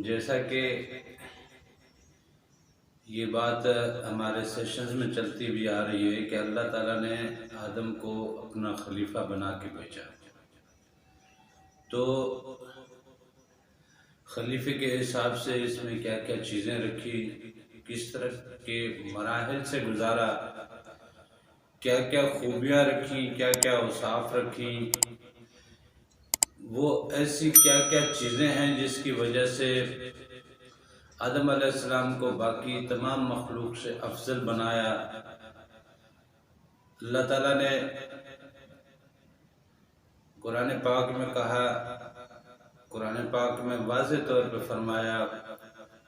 جیسا کہ یہ بات ہمارے سیشنز میں چلتی بھی آ رہی ہے کہ اللہ تعالیٰ نے آدم کو اپنا خلیفہ بنا کے بھیجا، تو خلیفے کے حساب سے اس میں کیا کیا چیزیں رکھی، کس طرح کے مراحل سے گزارا، کیا کیا خوبیاں رکھی، کیا کیا اوصاف رکھی، وہ ایسی کیا کیا چیزیں ہیں جس کی وجہ سے آدم علیہ السلام کو باقی تمام مخلوق سے افضل بنایا۔ اللہ تعالیٰ نے قرآن پاک میں کہا، قرآن پاک میں واضح طور پہ فرمایا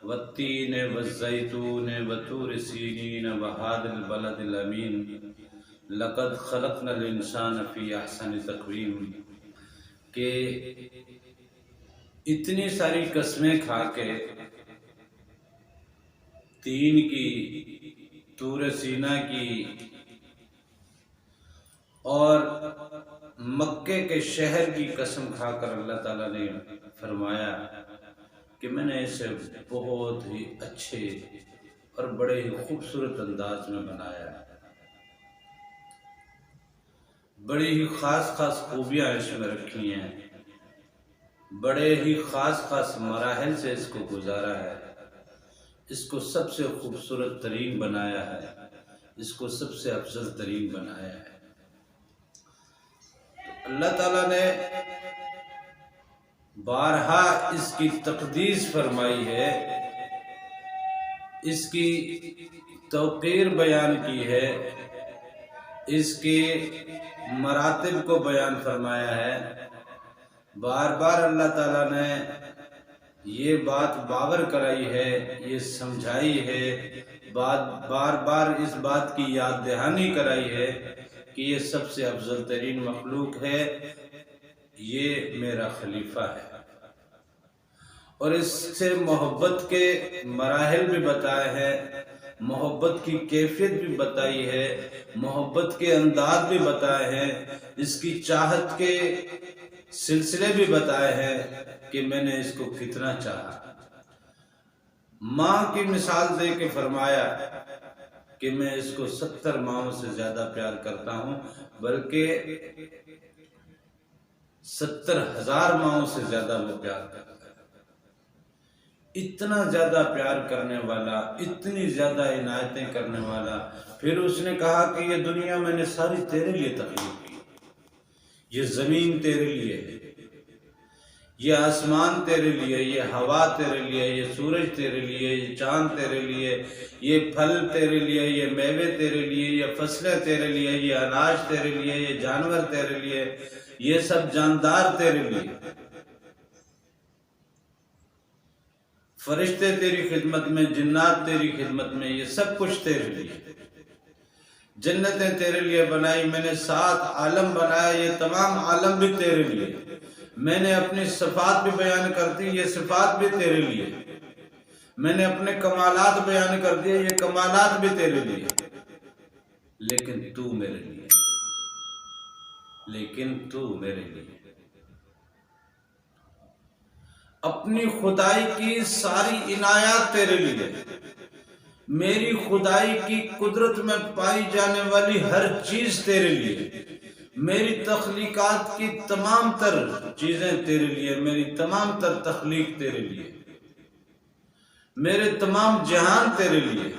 وَالتِّينِ وَالزَّيْتُونِ وَطُورِ سِينِينَ وَهَادَا الْبَلَدِ الْأَمِينِ لَقَدْ خَلَقْنَا الْإِنسَانَ فِي أَحْسَنِ تَقْوِيمٍ، کہ اتنی ساری قسمیں کھا کے تین کی، طور سینا کی اور مکے کے شہر کی قسم کھا کر اللہ تعالیٰ نے فرمایا کہ میں نے اسے بہت ہی اچھے اور بڑے ہی خوبصورت انداز میں بنایا، بڑی ہی خاص خاص خوبیاں اس میں رکھی ہیں، بڑے ہی خاص خاص مراحل سے اس کو گزارا ہے، اس کو سب سے خوبصورت ترین بنایا ہے، اس کو سب سے افضل ترین بنایا ہے۔ تو اللہ تعالیٰ نے بارہا اس کی تقدیس فرمائی ہے، اس کی توقیر بیان کی ہے، اس کے مراتب کو بیان فرمایا ہے۔ بار بار اللہ تعالیٰ نے یہ بات باور کرائی ہے، یہ سمجھائی ہے، بار بار اس بات کی یاد دہانی کرائی ہے کہ یہ سب سے افضل ترین مخلوق ہے، یہ میرا خلیفہ ہے، اور اس سے محبت کے مراحل بھی بتائے ہیں، محبت کی کیفیت بھی بتائی ہے، محبت کے انداز بھی بتائے ہیں، اس کی چاہت کے سلسلے بھی بتائے ہیں کہ میں نے اس کو کتنا چاہا۔ ماں کی مثال دے کے فرمایا کہ میں اس کو 70 ماؤں سے زیادہ پیار کرتا ہوں، بلکہ 70,000 ماؤں سے زیادہ وہ پیار کرتا ہے۔ اتنا زیادہ پیار کرنے والا، اتنی زیادہ عنایتیں کرنے والا۔ پھر اس نے کہا کہ یہ دنیا میں نے ساری تیرے لیے تخلیق کی، یہ زمین تیرے لیے ہے، یہ آسمان تیرے لیے، یہ ہوا تیرے لیے، یہ سورج تیرے لیے، یہ چاند تیرے لیے، یہ پھل تیرے لیے، یہ میوے تیرے لیے، یہ فصلیں تیرے لیے، یہ اناج تیرے لیے، یہ جانور تیرے لیے، یہ سب جاندار تیرے لیے، فرشتے تیری خدمت میں، جنات تیری خدمت میں، یہ سب کچھ تیرے لیے۔ جنتیں تیرے لیے بنائی، میں نے 7 عالم بنایا، یہ تمام عالم بھی تیرے لیے۔ میں نے اپنی صفات بھی بیان کر دی، یہ صفات بھی تیرے لیے۔ میں نے اپنے کمالات بیان کر دیے، یہ کمالات بھی تیرے لیے۔ لیکن تو میرے لیے، لیکن تو میرے لیے اپنی خدائی کی ساری عنایات تیرے لیے، میری خدائی کی قدرت میں پائی جانے والی ہر چیز تیرے لیے، میری تخلیقات کی تمام تر چیزیں تیرے لیے، میری تمام تر تخلیق تیرے لیے، میرے تمام جہان تیرے لیے۔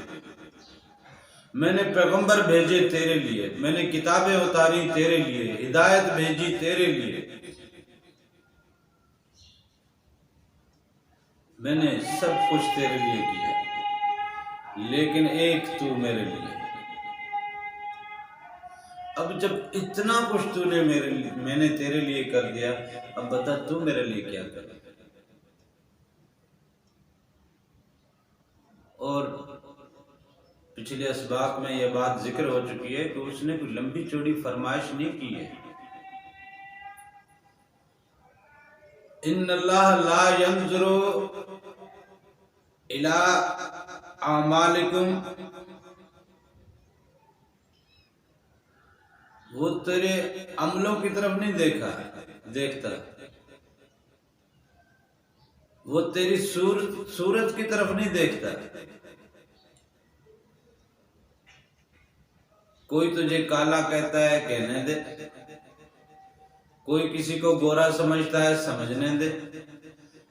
میں نے پیغمبر بھیجے تیرے لیے، میں نے کتابیں اتاری تیرے لیے، ہدایت بھیجی تیرے لیے، میں نے سب کچھ تیرے لیے کیا، لیکن ایک تو میرے لیے۔ اب جب اتنا کچھ تو نے میں نے تیرے لیے کر دیا، اب بتا تو میرے لیے کیا کرے۔ اور پچھلے اسباق میں یہ بات ذکر ہو چکی ہے کہ اس نے کوئی لمبی چوڑی فرمائش نہیں کی ہے۔ ان اللہ لا ينظر الى اعمالکم، وہ تیرے عملوں کی طرف نہیں دیکھتا، وہ تیری صورت کی طرف نہیں دیکھتا. کوئی تجھے کالا کہتا ہے کہنے دے، کوئی کسی کو گورا سمجھتا ہے سمجھنے دے.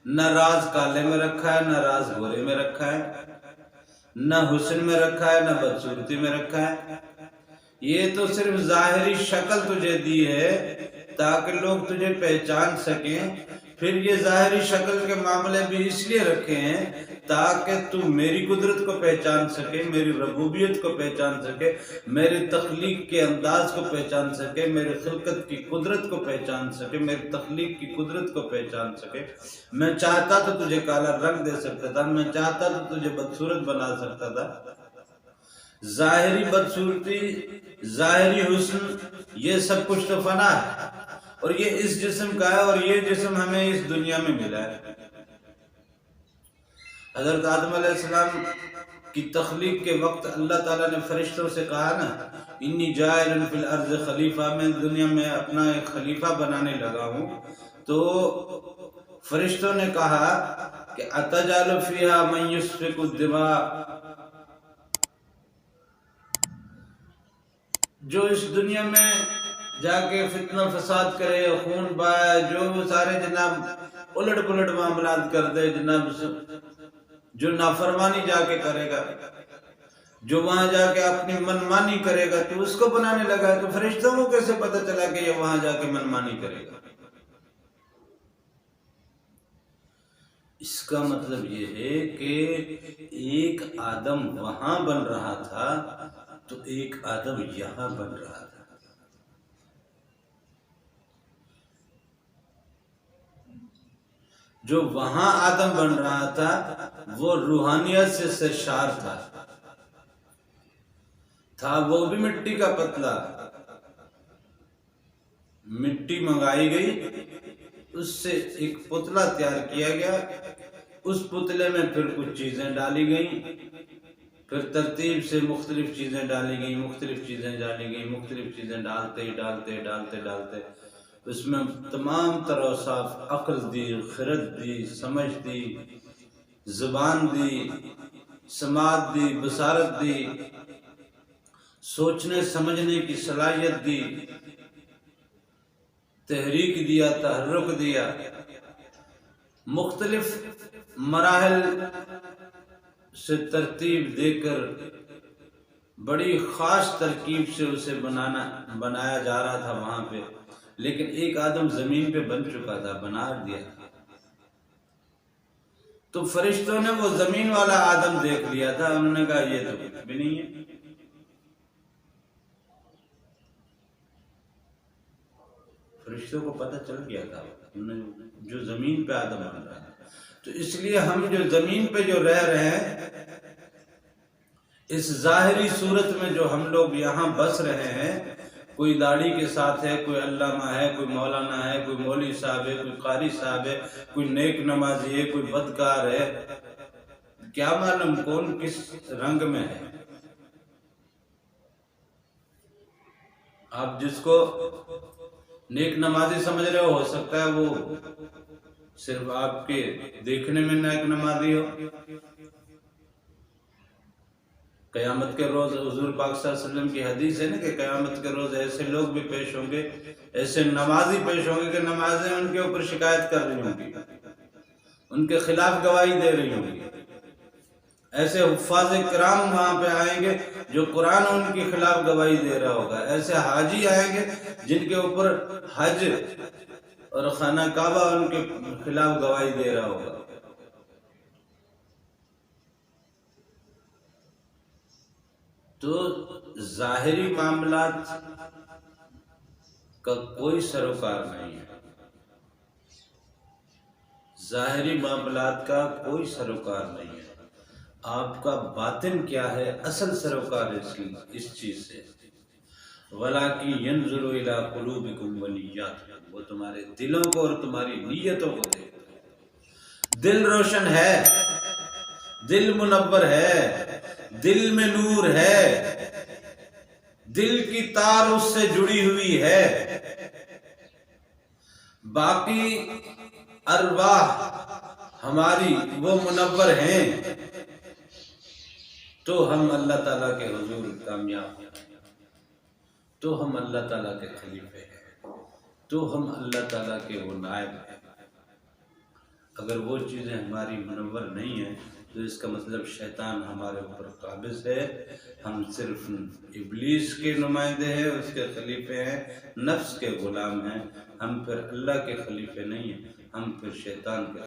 نہ راز کالے میں رکھا ہے، نہ راز گورے میں رکھا ہے، نہ حسن میں رکھا ہے، نہ بدصورتی میں رکھا ہے. یہ تو صرف ظاہری شکل تجھے دی ہے تاکہ لوگ تجھے پہچان سکیں. پھر یہ ظاہری شکل کے معاملے بھی اس لیے رکھے ہیں تاکہ تو میری قدرت کو پہچان سکے، میری ربوبیت کو پہچان سکے، میری تخلیق کے انداز کو پہچان سکے، میری خلقت کی قدرت کو پہچان سکے، میری تخلیق کی قدرت کو پہچان سکے. میں چاہتا تو تجھے کالا رنگ دے سکتا تھا، میں چاہتا تو تجھے بدصورت بنا سکتا تھا. ظاہری بدصورتی، ظاہری حسن، یہ سب کچھ تو فنا ہے، اور یہ اس جسم کا ہے، اور یہ جسم ہمیں اس دنیا میں ملا ہے. حضرت آدم علیہ السلام کی تخلیق کے وقت اللہ تعالیٰ نے فرشتوں سے کہا نا، انی جاعل فی الارض خلیفہ، میں دنیا میں اپنا ایک خلیفہ بنانے لگا ہوں. تو فرشتوں نے کہا کہ اتجعل فیہا من یسفک الدماء، جو اس دنیا میں جا کے فتنہ فساد کرے، خون بہائے، جو سارے جناب الٹ پلٹ معاملات کر دے، جناب جو نافرمانی جا کے کرے گا، جو وہاں جا کے اپنی منمانی کرے گا، تو اس کو بنانے لگا. تو فرشتوں کو کیسے پتہ چلا کہ یہ وہاں جا کے منمانی کرے گا؟ اس کا مطلب یہ ہے کہ ایک آدم وہاں بن رہا تھا تو ایک آدم یہاں بن رہا تھا. جو وہاں آدم بن رہا تھا وہ روحانیت سے سرشار تھا وہ بھی مٹی کا پتلا. مٹی منگائی گئی، اس سے ایک پتلا تیار کیا گیا، اس پتلے میں پھر کچھ چیزیں ڈالی گئیں، پھر ترتیب سے مختلف چیزیں ڈالی گئیں، مختلف چیزیں ڈالی گئیں، مختلف چیزیں ڈالتے ڈالتے ڈالتے ڈالتے اس میں تمام تر اوصاف، عقل دی، خرد دی، سمجھ دی، زبان دی، سماعت دی، بصارت دی، سوچنے سمجھنے کی صلاحیت دی، تحریک دیا، تحرک دیا، مختلف مراحل سے ترتیب دے کر بڑی خاص ترکیب سے اسے بنایا جا رہا تھا وہاں پہ. لیکن ایک آدم زمین پہ بن چکا تھا، بنا دیا. تو فرشتوں نے وہ زمین والا آدم دیکھ لیا تھا، انہوں نے کہا یہ تو کچھ بھی نہیں ہے. فرشتوں کو پتہ چل گیا تھا جو زمین پہ آدم بن رہا ہے. تو اس لیے ہم جو زمین پہ جو رہ رہے ہیں، اس ظاہری صورت میں جو ہم لوگ یہاں بس رہے ہیں، کوئی داڑھی کے ساتھ ہے، کوئی علامہ ہے، کوئی مولانا ہے، کوئی مولوی صاحب ہے، کوئی قاری صاحب ہے، کوئی نیک نمازی ہے، کوئی بدکار ہے، کیا معلوم کون کس رنگ میں ہے. آپ جس کو نیک نمازی سمجھ رہے ہو سکتا ہے وہ صرف آپ کے دیکھنے میں نیک نمازی ہو. قیامت کے روز حضور پاک صلی اللہ علیہ وسلم کی حدیث ہے نا کہ قیامت کے روز ایسے لوگ بھی پیش ہوں گے، ایسے نمازی پیش ہوں گے کہ نمازیں ان کے اوپر شکایت کر رہی ہوں گی، ان کے خلاف گواہی دے رہی ہوں گی. ایسے حفاظ کرام وہاں پہ آئیں گے جو قرآن ان کی خلاف گواہی دے رہا ہوگا. ایسے حاجی آئیں گے جن کے اوپر حج اور خانہ کعبہ ان کے خلاف گواہی دے رہا ہوگا. تو ظاہری معاملات کا کوئی سروکار نہیں ہے، ظاہری معاملات کا کوئی سروکار نہیں ہے. آپ کا باطن کیا ہے، اصل سروکار اس چیز سے. وَلَٰكِن يَنْظُرُ إِلَىٰ قُلُوبِكُمْ وَنِيَّاتِكُمْ، وہ تمہارے دلوں کو اور تمہاری نیتوں کو دیکھتا ہے. دل روشن ہے، دل منور ہے، دل میں نور ہے، دل کی تار اس سے جڑی ہوئی ہے. باقی ارواح ہماری وہ منور ہیں تو ہم اللہ تعالیٰ کے حضور کامیاب ہیں، تو ہم اللہ تعالیٰ کے خلیفے ہیں، تو ہم اللہ تعالیٰ کے وہ نائب ہیں۔ اگر وہ چیزیں ہماری منور نہیں ہیں تو اس کا مطلب شیطان ہمارے اوپر قابض ہے، ہم صرف ابلیس کے نمائندے ہیں، اس کے خلیفے ہیں، نفس کے غلام ہیں، ہم پھر اللہ کے خلیفے نہیں ہیں، ہم پھر شیطان کے